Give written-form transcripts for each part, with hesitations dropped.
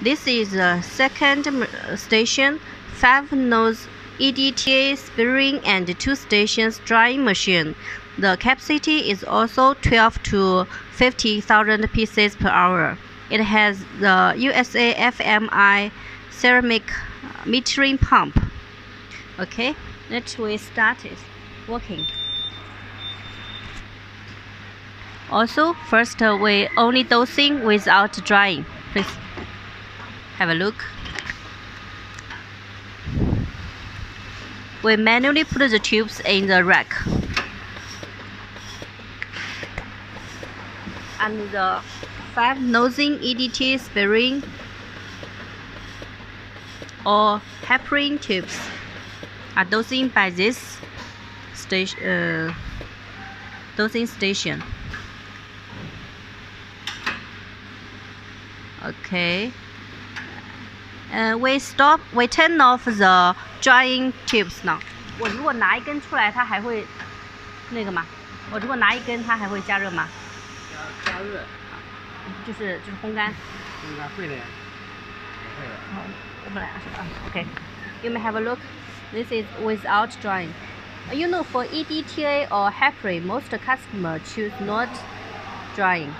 This is the second station, 5-nose EDTA spring and 2 stations drying machine. The capacity is also 12 to 50,000 pieces per hour. It has the USA FMI ceramic metering pump. Okay, let's we start it working. Also, first we only dosing without drying. Please have a look. We manually put the tubes in the rack. And the 5-nosing EDT spring or heparin tubes are dosing by this dosing station. Okay. We turn off the drying tubes now. 我如果拿一根出来，它还会那个吗？我如果拿一根，它还会加热吗？加热。就是烘干。烘干会的，会的。我本来okay. You may have a look. This is without drying. You know, for EDTA or heparin, most customers choose not drying.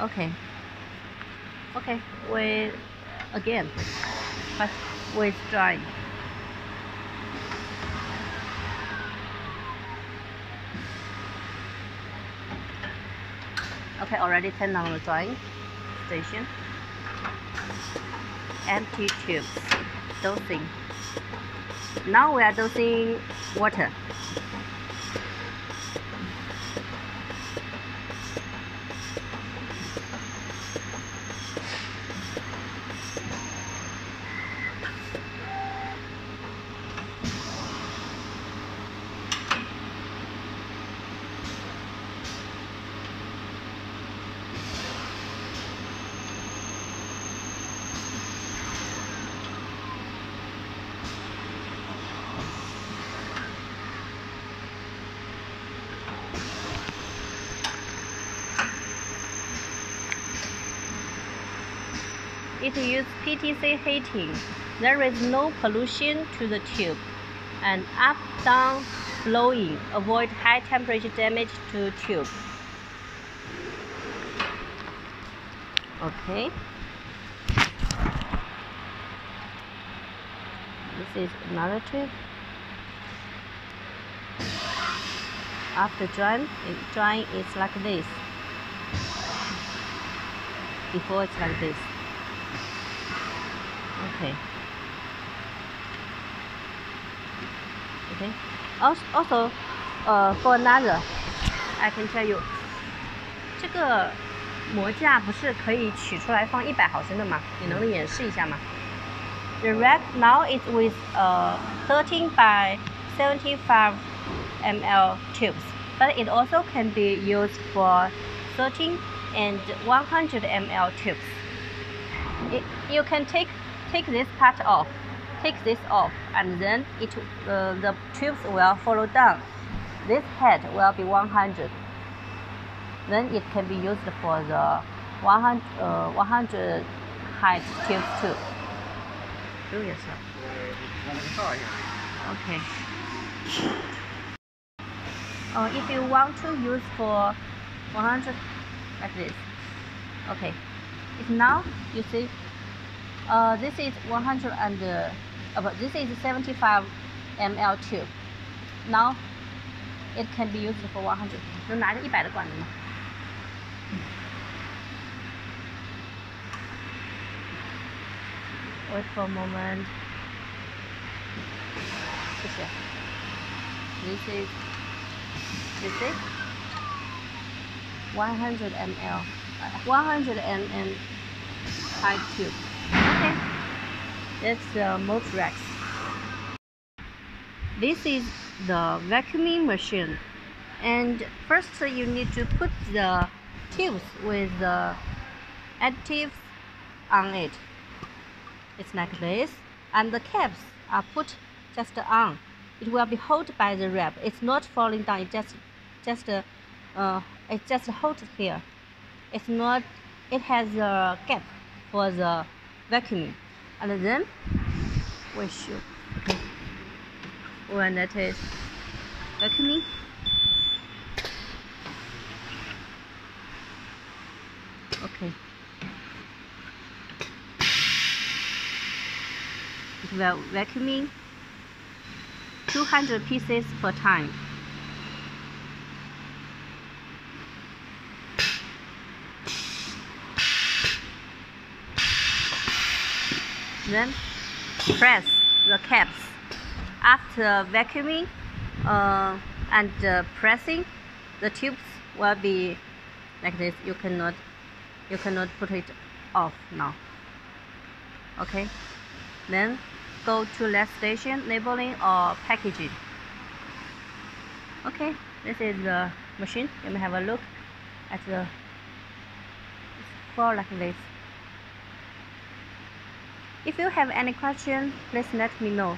Okay. Okay, with again, but with drying. Okay, already turned on the drying station. Empty tubes, dosing. Now we are dosing water. It uses PTC heating. There is no pollution to the tube, and up-down blowing avoid high temperature damage to tube. Okay. This is another tube. After drying it's like this. Before it's like this. Okay. Okay. Also, for another, I can tell you. 这个模架不是可以取出来放100毫升的吗？你能演示一下吗？ The rack now is with 13 by 75 ml tubes, but it also can be used for 13 and 100 ml tubes. You can take this part off, take this off, and then the tubes will follow down. This head will be 100. Then it can be used for the 100 height tubes too. Do yourself. Okay. If you want to use for 100 like this. Okay. If now you see. This is 100 and but this is 75 ml tube. Now it can be used for 100. 能拿着100的管子吗？ Wait for a moment. 谢谢。This is 100 ml, 100 ml height tube. Okay, that's the most racks. This is the vacuuming machine, and first you need to put the tubes with the additives on it. It's like this, and the caps are put just on. It will be held by the wrap. It's not falling down. It just holds here. It's not. It has a gap for the vacuuming, and then we should, okay, when it is vacuuming, okay, it will vacuuming 200 pieces per time. Then press the caps. After vacuuming and pressing, the tubes will be like this. You cannot put it off now. Okay. Then go to last station, labeling or packaging. Okay, this is the machine. You may have a look at the floor like this. If you have any question, please let me know.